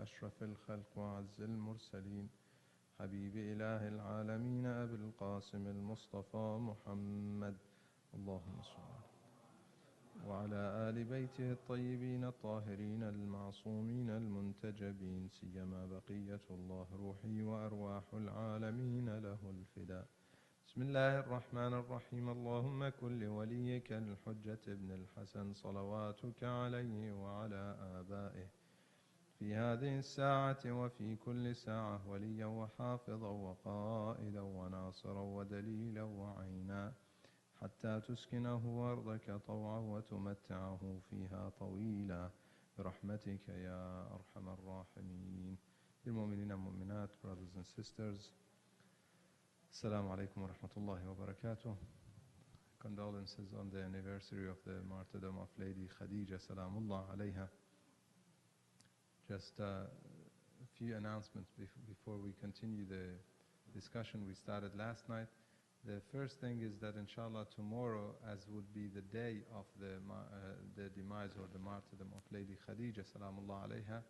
أشرف الخلق وأعز المرسلين حبيب إله العالمين أبي القاسم المصطفى محمد اللهم صل وعلى آل بيته الطيبين الطاهرين المعصومين المنتجبين سيما بقية الله روحي وأرواح العالمين له الفداء. بسم الله الرحمن الرحيم. اللهم كن لوليك الحجة ابن الحسن صلواتك عليه وعلى آبائه في هذه الساعة وفي كل ساعة وليا وحافظا وقائدا وناصرا ودليلا وعينا حتى تسكنه أرضك طوعا وتمتعه فيها طويلا برحمتك يا أرحم الراحمين. Dear mu'mineen and mu'minat, brothers and sisters, Assalamu alaikum wa rahmatullahi wa barakatuh. Condolences on the anniversary of the martyrdom of Lady Khadija Salamullah alayha. Just a few announcements before we continue the discussion we started last night. The first thing is that inshallah tomorrow, as would be the day of the demise or the martyrdom of Lady Khadija Salamullah alayha,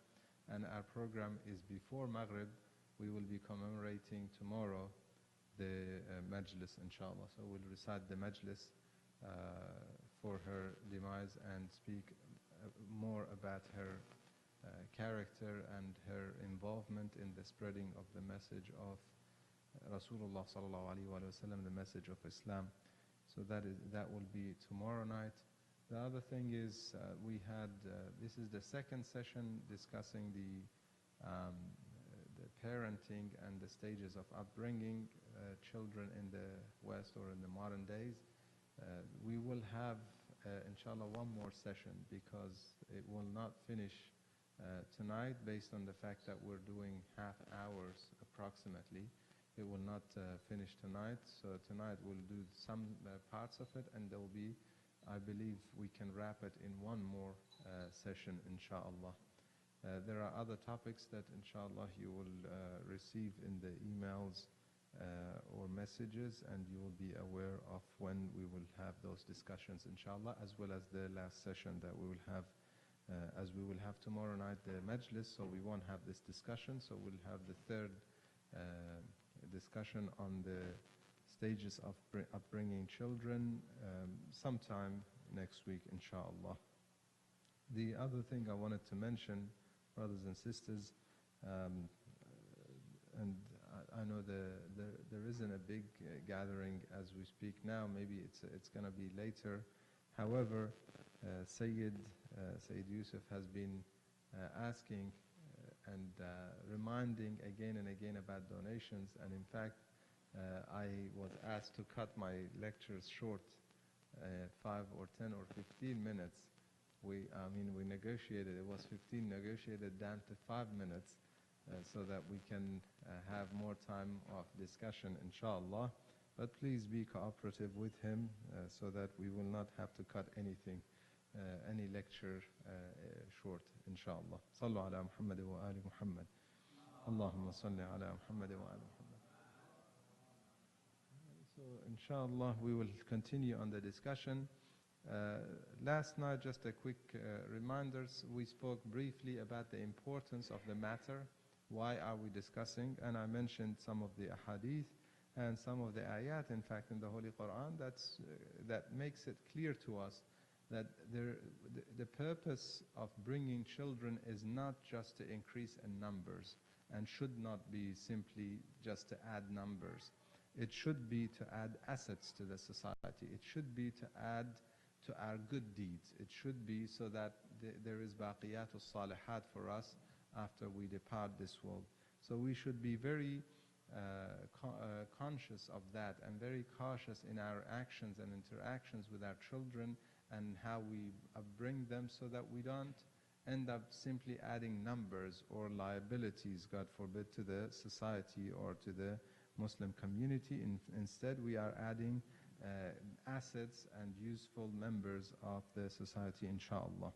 and our program is before Maghrib, we will be commemorating tomorrow the majlis inshallah. So we'll recite the majlis for her demise and speak more about her character and her involvement in the spreading of the message of Rasulullah sallallahu alaihi wasallam, the message of Islam. So that will be tomorrow night. The other thing is we had this is the second session discussing the parenting and the stages of upbringing children in the West or in the modern days. We will have inshallah one more session because it will not finish tonight based on the fact that we're doing half hours approximately. It will not finish tonight, so tonight we'll do some parts of it, and there will be, I believe we can wrap it in one more session inshallah. There are other topics that inshallah you will receive in the emails or messages, and you will be aware of when we will have those discussions inshallah, as well as the last session that we will have. As we will have tomorrow night the majlis, so we won't have this discussion, so we'll have the third discussion on the stages of upbringing children sometime next week inshallah. The other thing I wanted to mention, brothers and sisters, and I know there isn't a big gathering as we speak now, maybe it's going to be later. However, Sayyid Yusuf has been asking and reminding again and again about donations, and in fact I was asked to cut my lectures short, 5 or 10 or 15 minutes. We negotiated, it was 15, negotiated down to 5 minutes so that we can have more time of discussion inshallah. But please be cooperative with him so that we will not have to cut anything, any lecture short inshallah. Sallu ala Muhammad wa ali Muhammad. Allahumma salli ala Muhammad wa ali Muhammad. So inshallah we will continue on the discussion. Last night, just a quick reminders, we spoke briefly about the importance of the matter. Why are we discussing? And I mentioned some of the ahadith and some of the ayat, in fact, in the Holy Quran, that makes it clear to us that the purpose of bringing children is not just to increase in numbers and should not be simply just to add numbers. It should be to add assets to the society. It should be to add to our good deeds. It should be so that there is baqiyatul salihat for us after we depart this world. So we should be very conscious of that and very cautious in our actions and interactions with our children and how we bring them, so that we don't end up simply adding numbers or liabilities, God forbid, to the society or to the Muslim community. Instead, we are adding assets and useful members of the society, inshallah.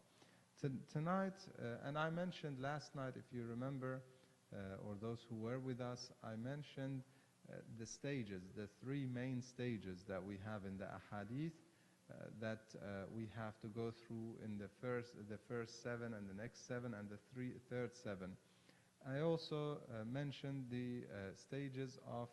Tonight, and I mentioned last night, if you remember, or those who were with us, I mentioned the stages, the 3 main stages that we have in the ahadith that we have to go through in the first 7 and the next 7 and the third 7. I also mentioned the stages of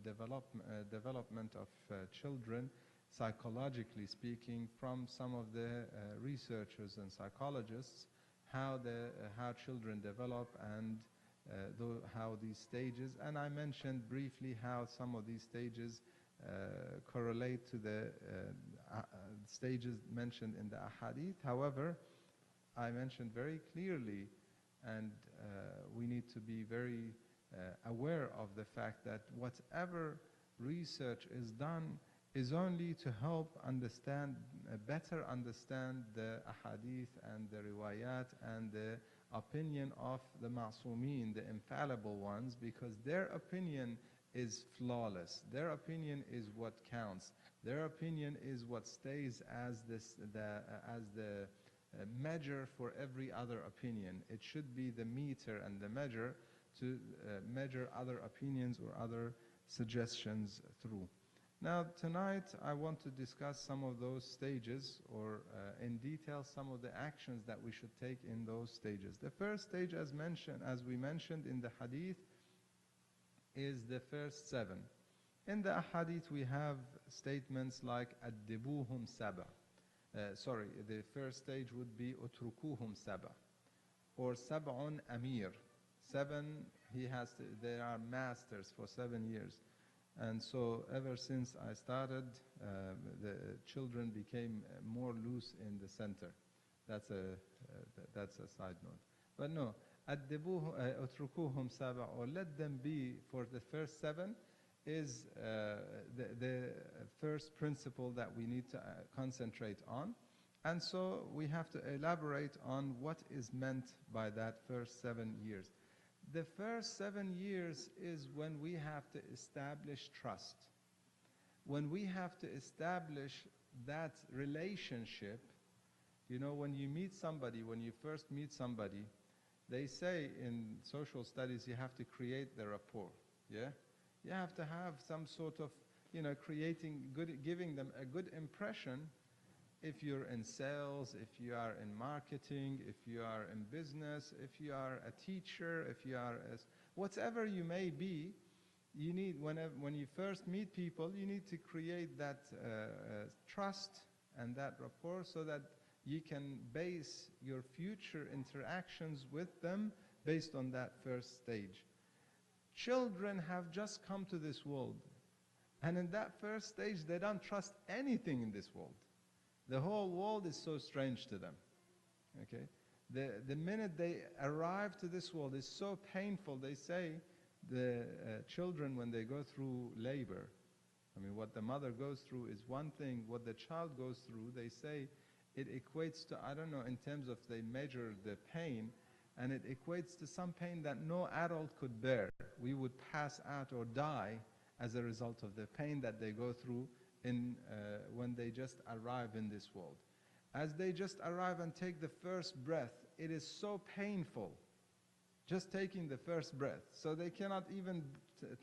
development of children, psychologically speaking, from some of the researchers and psychologists, how children develop and how these stages, and I mentioned briefly how some of these stages correlate to the stages mentioned in the ahadith. However, I mentioned very clearly, and we need to be very aware of the fact that whatever research is done is only to help understand, better understand the ahadith and the riwayat and the opinion of the ma'soomeen, the infallible ones, because their opinion is flawless. Their opinion is what counts. Their opinion is what stays as the measure for every other opinion. It should be the meter and the measure to measure other opinions or other suggestions through. Now tonight I want to discuss some of those stages, or in detail some of the actions that we should take in those stages. The first stage, as we mentioned in the hadith, is the first 7. In the hadith we have statements like "Addibuhum saba." The first stage would be "Utrukuhum saba," or "Sab'un amir." 7, they are masters for 7 years. And so ever since I started, the children became more loose in the center. That's a side note. But no, "Utrukuhum saba," or let them be for the first 7, is the first principle that we need to concentrate on. And so we have to elaborate on what is meant by that first 7 years. The first 7 years is when we have to establish trust. When we have to establish that relationship. You know, when you meet somebody, when you first meet somebody, they say in social studies you have to create the rapport, yeah? You have to have some sort of, giving them a good impression. If you're in sales, if you are in marketing, if you are in business, if you are a teacher, if you are whatever you may be, you need, when you first meet people, you need to create that trust and that rapport so that you can base your future interactions with them based on that first stage. Children have just come to this world, and in that first stage they don't trust anything in this world. The whole world is so strange to them. Okay? The minute they arrive to this world is so painful. They say the children, when they go through labor, I mean, what the mother goes through is one thing. What the child goes through, they say it equates to, I don't know, in terms of they measure the pain, and it equates to some pain that no adult could bear. We would pass out or die as a result of the pain that they go through when they just arrive in this world. As they just arrive and take the first breath, it is so painful, just taking the first breath. So they cannot even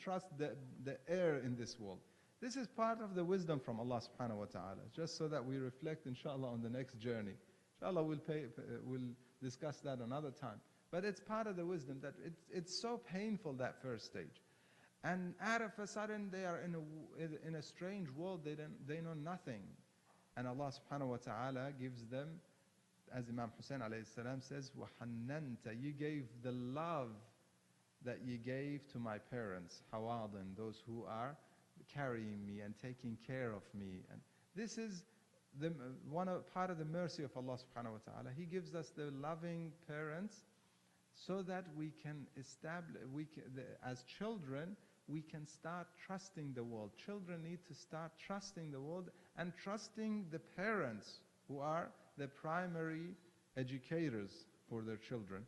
trust the air in this world. This is part of the wisdom from Allah subhanahu wa ta'ala, just so that we reflect, inshallah, on the next journey. Inshallah, we'll discuss that another time. But it's part of the wisdom that it's so painful, that first stage. And out of a sudden, they are in a strange world. They know nothing. And Allah subhanahu wa ta'ala gives them, as Imam Hussein alayhi salam says, وَحَنَّنْتَ, you gave the love that you gave to my parents, hawadin, those who are carrying me and taking care of me. And this is part of the mercy of Allah subhanahu wa ta'ala. He gives us the loving parents so that we can establish, as children, we can start trusting the world. Children need to start trusting the world and trusting the parents, who are the primary educators for their children.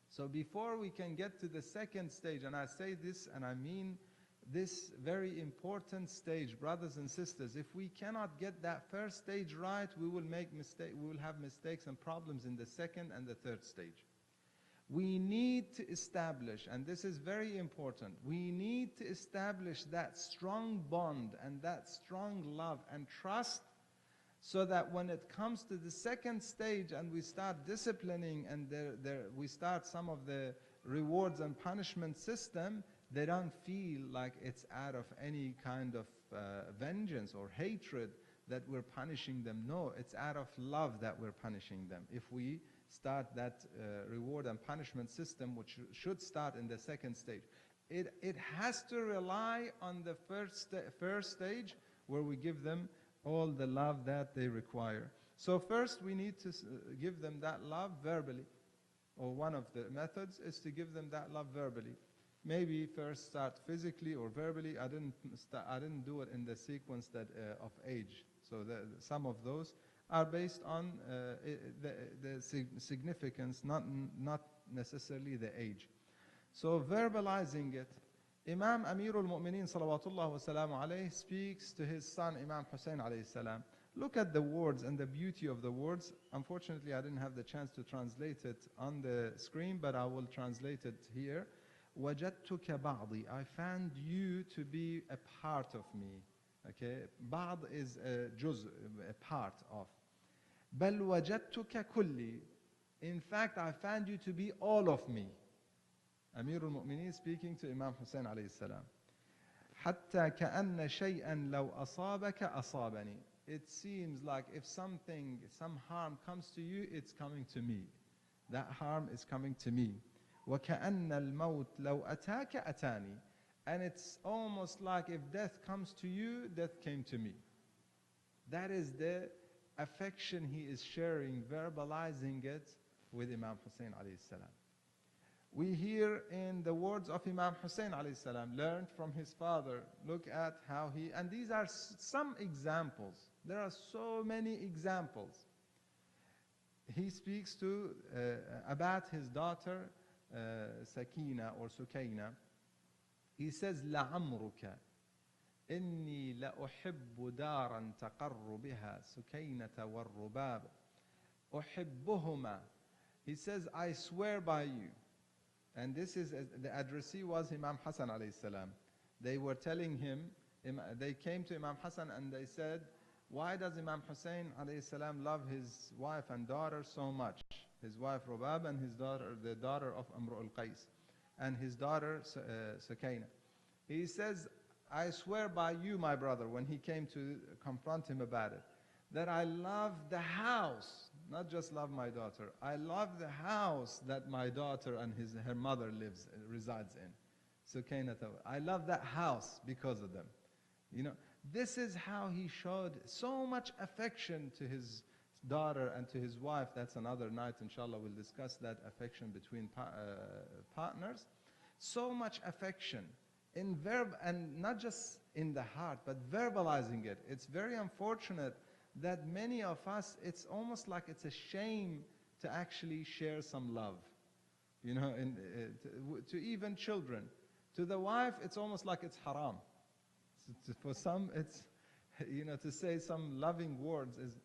So before we can get to the second stage, and I say this and I mean this very important stage, brothers and sisters, if we cannot get that first stage right, we will have mistakes and problems in the second and the third stage. We need to establish, and this is very important, we need to establish that strong bond and that strong love and trust, so that when it comes to the second stage and we start disciplining and we start some of the rewards and punishment system, they don't feel like it's out of any kind of vengeance or hatred that we're punishing them. No, it's out of love that we're punishing them. If we start that reward and punishment system, which should start in the second stage, it has to rely on the first stage, where we give them all the love that they require. So first we need to give them that love verbally, or one of the methods is to give them that love verbally. Maybe first start physically or verbally. I didn't do it in the sequence that of age. So some of those are based on the significance, not necessarily the age. So verbalizing it, Imam Amirul Mu'mineen salawatullah wa salamu alayhi speaks to his son Imam Hussein alayhi salam. Look at the words and the beauty of the words. Unfortunately, I didn't have the chance to translate it on the screen, but I will translate it here. وَجَدْتُكَ بَعْضِي, I found you to be a part of me. Okay, بعض is a juz, a part of. بَلْ وَجَدْتُكَ كُلِّي, in fact, I found you to be all of me. Amirul Mu'mineen speaking to Imam Hussein alayhi salam. حَتَّى كَأَنَّ شَيْئًا لَوْ أَصَابَكَ أَصَابَنِي. It seems like if some harm comes to you, it's coming to me. That harm is coming to me. وَكَأَنَّ الْمَوْتِ لَوْ أَتَاكَ أَتَانِي. And it's almost like if death comes to you, death came to me. That is the affection he is sharing, verbalizing it with Imam Hussein alayhi salam. We hear in the words of Imam Hussein alayhi salam, learned from his father. Look at how he, and these are some examples. There are so many examples. He speaks to about his daughter Sakina or Sukaina. He says, لَعَمْرُكَ إِنِّي لَأُحِبُّ دَارًا تَقَرُّ بِهَا سُكَيْنَةَ وَالرُّبَابِ أُحِبُّهُمَا. He says, I swear by you. And this is, the addressee was Imam Hassan alayhi salam. They were telling him, they came to Imam Hassan and they said, why does Imam Hussein alayhi salam love his wife and daughter so much? His wife Rubab and his daughter, the daughter of Amr al-Qais, and his daughter Sukaina. He says, I swear by you, my brother, when he came to confront him about it, that I love the house, not just love my daughter. I love the house that my daughter and her mother resides in. Sukaina, I love that house because of them. You know, this is how he showed so much affection to his daughter and to his wife. That's another night, inshallah, we'll discuss that affection between partners. So much affection in verb, and not just in the heart, but verbalizing it. It's very unfortunate that many of us, it's almost like it's a shame to actually share some love. You know, to even children. To the wife, it's almost like it's haram. For some, it's, you know, to say some loving words is.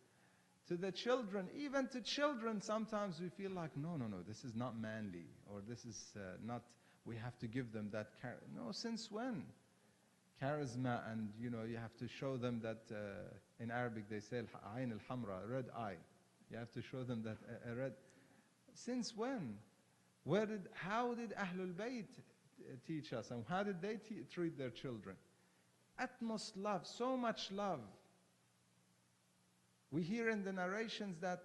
To the children, even to children, sometimes we feel like, no, this is not manly, or this is not, we have to give them that no, since when? Charisma, and you know, you have to show them that, in Arabic they say, ayn al-hamra, red eye. You have to show them that a red, since when? How did Ahlul Bayt teach us, and how did they treat their children? Utmost love, so much love. We hear in the narrations that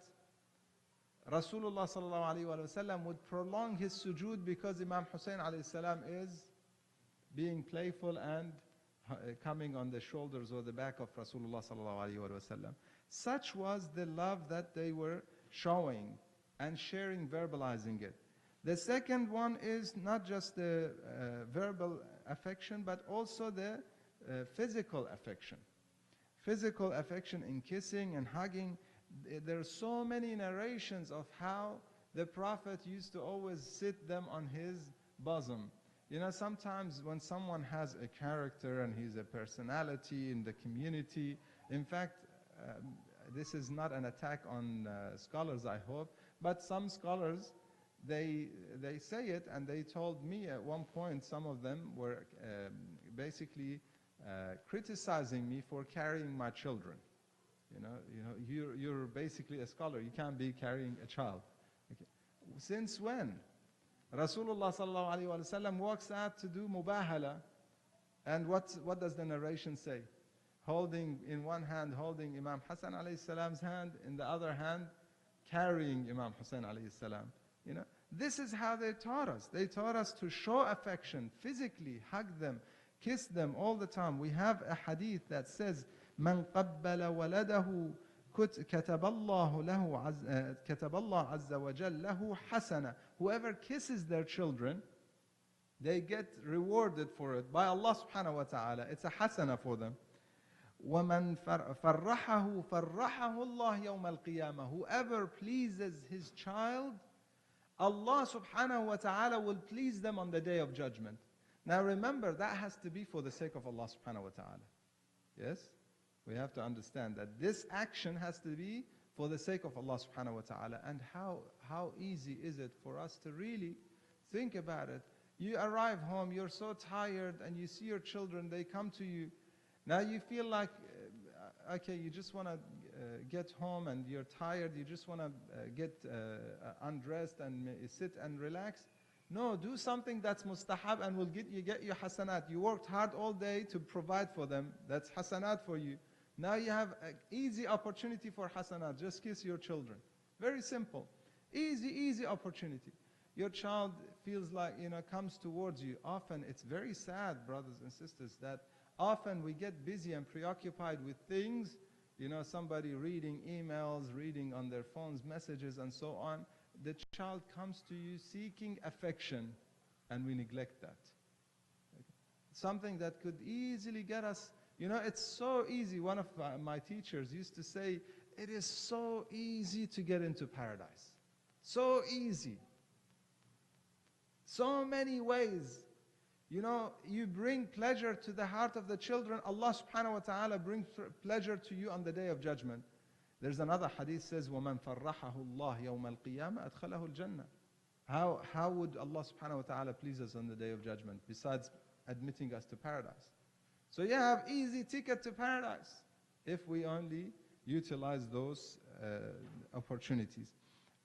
Rasulullah sallallahu alaihi wasallam would prolong his sujood because Imam Hussein alayhi salam is being playful and coming on the shoulders or the back of Rasulullah sallallahu alaihi wasallam. Such was the love that they were showing and sharing, verbalizing it. The second one is not just the verbal affection, but also the physical affection. Physical affection in kissing and hugging. There are so many narrations of how the Prophet used to always sit them on his bosom. You know, sometimes when someone has a character and he's a personality in the community, in fact, this is not an attack on scholars, I hope, but some scholars, they say it, and they told me at one point, some of them were basically criticizing me for carrying my children. You're basically a scholar. You can't be carrying a child. Okay. Since when? Rasulullah sallallahu alayhi wa sallam walks out to do mubahala. And what does the narration say? Holding in one hand, holding Imam Hassan alayhi salam's hand, in the other hand, carrying Imam Hussein alayhi salam. You know, this is how they taught us. They taught us to show affection, physically, hug them, kiss them all the time. We have a hadith that says, "Man qabbala waladahu كتب الله عز وجل له حسنة." Whoever kisses their children, they get rewarded for it by Allah subhanahu wa ta'ala. It's a hasana for them. وَمَنْ فَرَّحَهُ فَرَّحَهُ اللَّهُ يَوْمَ الْقِيَامَةِ. Whoever pleases his child, Allah subhanahu wa ta'ala will please them on the day of judgment. Now remember, that has to be for the sake of Allah subhanahu wa ta'ala. Yes? We have to understand that this action has to be for the sake of Allah subhanahu wa ta'ala. And how easy is it for us to really think about it? You arrive home, you're so tired, and you see your children, they come to you. Now you feel like, okay, you just want to get home and you're tired, you just want to get undressed and sit and relax. No, do something that's mustahab and will get you hasanat. You worked hard all day to provide for them. That's hasanat for you. Now you have an easy opportunity for hasanat. Just kiss your children. Very simple. Easy opportunity. Your child feels like, comes towards you. Often it's very sad, brothers and sisters, that often we get busy and preoccupied with things, somebody reading emails, reading on their phones messages and so on. The child comes to you seeking affection, and we neglect that. Something that could easily get us, it's so easy. One of my teachers used to say, it is so easy to get into paradise. So easy. So many ways. You bring pleasure to the heart of the children, Allah subhanahu wa ta'ala brings pleasure to you on the day of judgment. There's another hadith says, وَمَنْ فَرَّحَهُ اللَّهُ يَوْمَ الْقِيَامَةِ أَدْخَلَهُ الْجَنَّةِ. How would Allah subhanahu wa ta'ala please us on the day of judgment besides admitting us to paradise? So you have easy ticket to paradise if we only utilize those opportunities.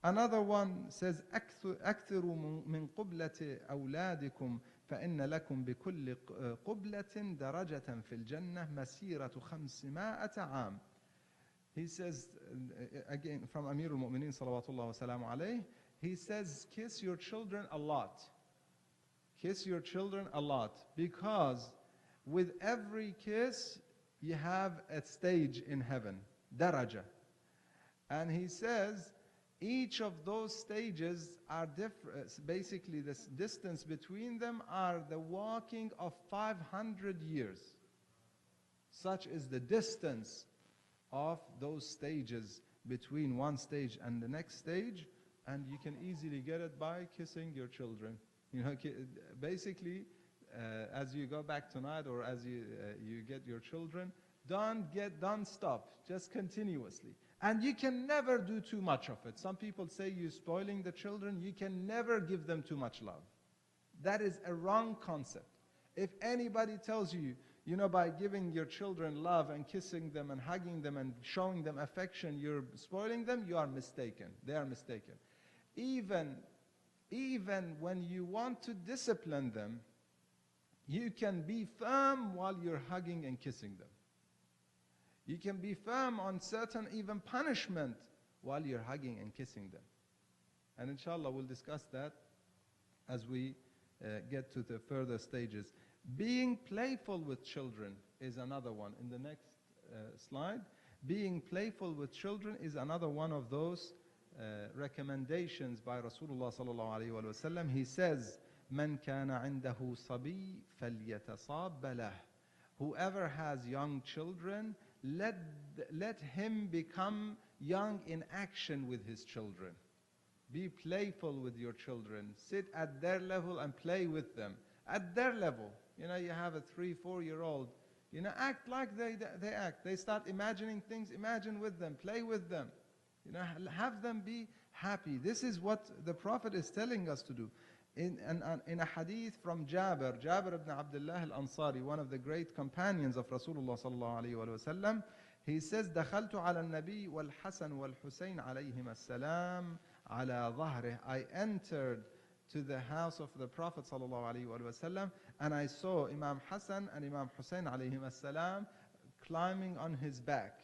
Another one says, أكثروا من قبلة أولادكم فإن لكم بكل قبلة درجة في الجنة مسيرة 500 عام. He says, again from Amir al-Mu'mineen salawatullah wa salamu alayh, he says, kiss your children a lot. Kiss your children a lot, because with every kiss you have a stage in heaven, daraja. And he says, each of those stages are different. Basically, the distance between them are the walking of 500 years. Such is the distance of those stages between one stage and the next stage, and you can easily get it by kissing your children. Basically, as you go back tonight, or as you get your children, don't stop, just continuously. And you can never do too much of it. Some people say you're spoiling the children. You can never give them too much love. That is a wrong concept. If anybody tells you, by giving your children love and kissing them and hugging them and showing them affection, you're spoiling them, you are mistaken. They are mistaken. Even when you want to discipline them, you can be firm while you're hugging and kissing them. You can be firm on certain even punishment while you're hugging and kissing them. And inshallah, we'll discuss that as we get to the further stages. Being playful with children is another one. In the next slide, being playful with children is another one of those recommendations by Rasulullah sallallahu alaihi wasallam. He says, "Man kana indahu sabi falyatasab lah." Whoever has young children, let him become young in action with his children. Be playful with your children. Sit at their level and play with them. At their level. You have a 3-4-year-old. Act like they act. They start imagining things. Imagine with them. Play with them. Have them be happy. This is what the Prophet is telling us to do. In a hadith from Jabir ibn Abdullah al-Ansari, one of the great companions of Rasulullah sallallahu alayhi wa sallam, he says, دخلت على النبي والحسن والحسين عليهما السلام على ظهره. I entered to the house of the Prophet ﷺ, and I saw Imam Hassan and Imam Hussein alayhim climbing on his back.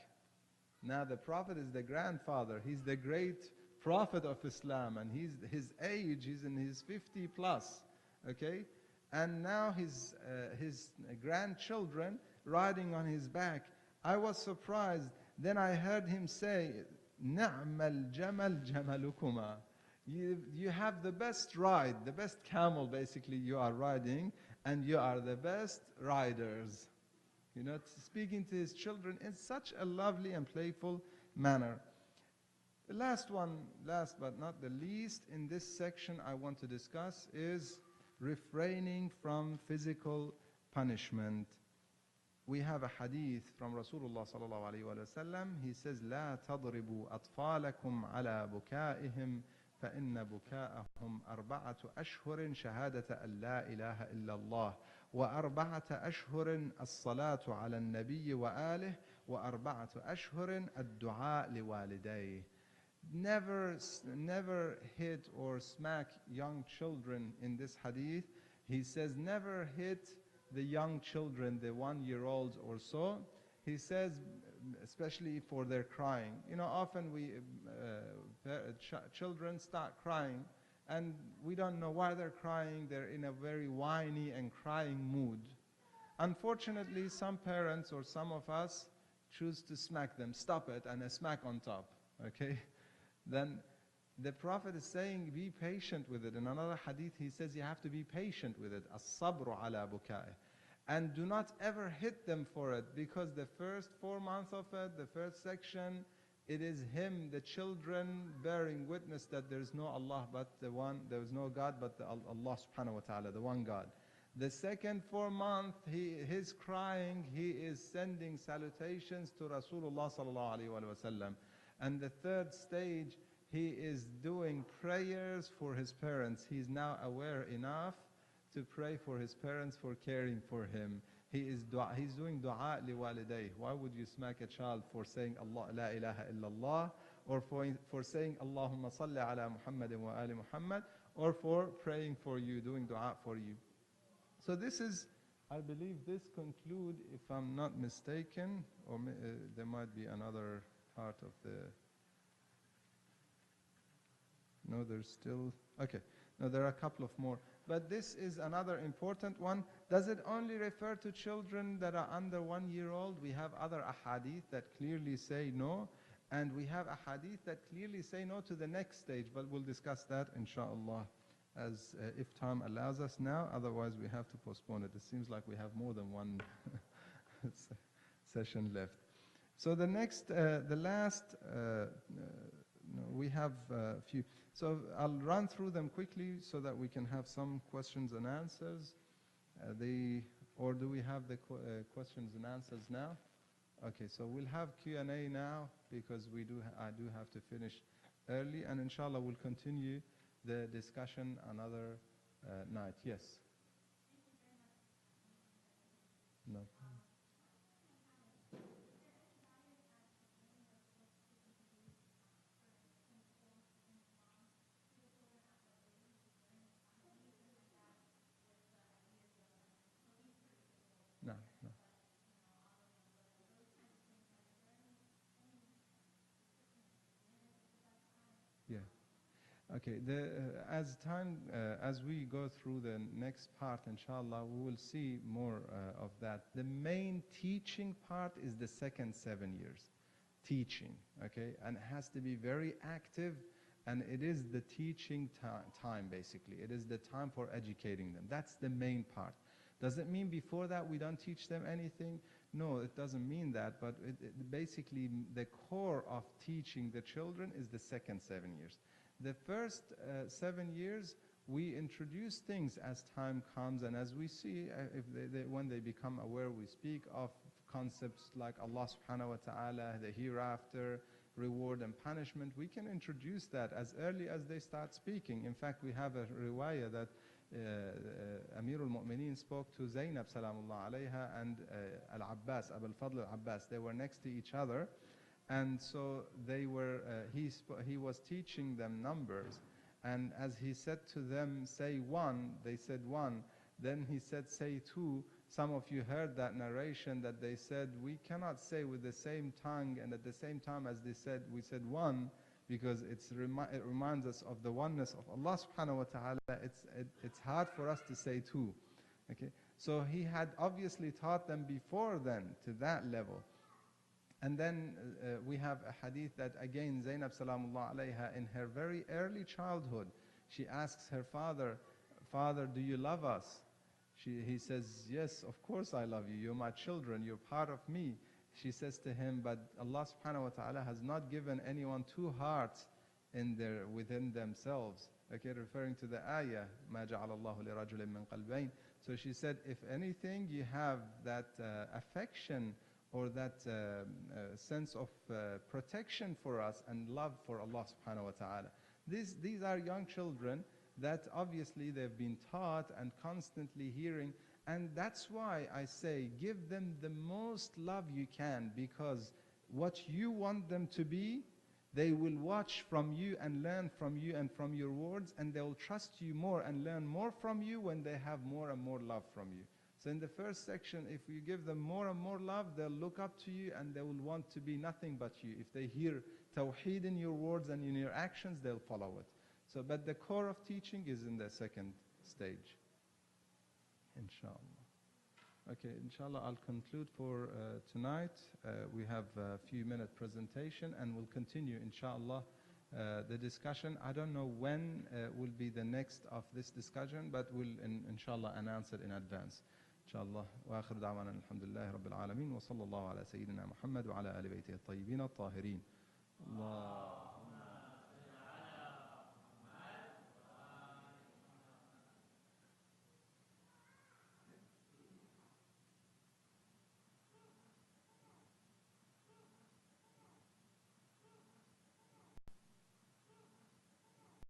Now the Prophet is the grandfather. He's the great Prophet of Islam, and his age, he's in his 50 plus, okay? And now his grandchildren riding on his back. I was surprised. Then I heard him say, "Na'mal jamal jamalukuma." You have the best ride, the best camel basically you are riding, and you are the best riders. Speaking to his children in such a lovely and playful manner. The last one, last but not the least, in this section I want to discuss is refraining from physical punishment. We have a hadith from Rasulullah sallallahu alaihi wasallam. He says, "لا تضربوا أطفالكم على بكائهم فإن بكاءهم 4 أشهر شهادة أن لا إله إلا الله و4 أشهر الصلاة على النبي وآله و4 أشهر الدعاء لوالديه." Never hit or smack young children in this hadith. He says never hit the young children, the 1-year-olds or so. He says, especially for their crying. Often children start crying and we don't know why they're crying. They're in a very whiny and crying mood. Unfortunately, some parents or some of us choose to smack them. Stop it, and a smack on top, okay? Then the Prophet is saying, be patient with it. In another hadith, he says you have to be patient with it. As-sabru ala bukai. And do not ever hit them for it, because the first 4 months of it, the first section, it is him, the children, bearing witness that there is no Allah but the one, there is no God but Allah subhanahu wa ta'ala, the one God. The second 4 months, his crying, he is sending salutations to Rasulullah sallallahu alaihi wasallam. And the third stage, he is doing prayers for his parents. He's now aware enough to pray for his parents for caring for him. He's doing dua li walidayh. Why would you smack a child for saying Allah la ilaha illallah, or for saying Allahumma salli ala Muhammadin wa ali Muhammad, or for praying for you, doing dua for you? So this is, I believe this conclude, if I'm not mistaken, or there might be another part of the, no, there's still, okay. No, there are a couple of more. But this is another important one. Does it only refer to children that are under 1 year old? We have other ahadith that clearly say no. And we have ahadith that clearly say no to the next stage. But we'll discuss that, inshallah, as if time allows us now. Otherwise, we have to postpone it. It seems like we have more than one session left. So the next, the last, no, we have a few. So I'll run through them quickly so that we can have some questions and answers. Or do we have the questions and answers now? Okay, so we'll have Q&A now because I do have to finish early, and inshallah we'll continue the discussion another night. Yes? No. No, no. Yeah. Okay. As we go through the next part, inshallah, we will see more of that. The main teaching part is the second 7 years, teaching. Okay, and it has to be very active, and it is the teaching time basically. It is the time for educating them. That's the main part. Does it mean before that we don't teach them anything? No, it doesn't mean that, but basically the core of teaching the children is the second 7 years. The first 7 years, we introduce things as time comes, and as we see, when they become aware, we speak of concepts like Allah subhanahu wa ta'ala, the hereafter, reward and punishment. We can introduce that as early as they start speaking. In fact, we have a riwayah that Amir al-Mu'mineen spoke to Zainab salamullah alayha and Al-Abbas, Abu al-Fadl al-Abbas. They were next to each other, and so they were, he was teaching them numbers, And as he said to them, say one, they said one. Then he said, say two. Some of you heard that narration that they said, we cannot say with the same tongue and at the same time as they said, we said one, because it reminds us of the oneness of Allah subhanahu wa ta'ala. It's hard for us to say two. Okay? So he had obviously taught them before then to that level. And then we have a hadith that again Zainab salamullah alayha in her very early childhood, she asks her father, Father, do you love us? He says, yes, of course I love you. You're my children. You're part of me. She says to him, but Allah subhanahu wa ta'ala has not given anyone two hearts within themselves. Okay, referring to the ayah, مَا جَعَلَ اللَّهُ لِرَجُلٍ مِّن قَلْبَيْنِ. So she said, if anything, you have that affection or that sense of protection for us and love for Allah subhanahu wa ta'ala. These are young children that obviously they've been taught and constantly hearing, and that's why I say give them the most love you can, because what you want them to be, they will watch from you and learn from you and from your words, and they will trust you more and learn more from you when they have more and more love from you. So in the first section, if you give them more and more love, they'll look up to you and they will want to be nothing but you. If they hear tawheed in your words and in your actions, they'll follow it. So, but the core of teaching is in the second stage, inshallah. Okay, inshallah, I'll conclude for tonight. We have a few minute presentation and we'll continue, inshallah, the discussion. I don't know when will be the next of this discussion, but we'll, inshallah, announce it in advance. inshallah. وآخر دعوانا الحمد لله رب العالمين وصلى الله على سيدنا محمد وعلى آل بيته الطيبين الطاهرين. الله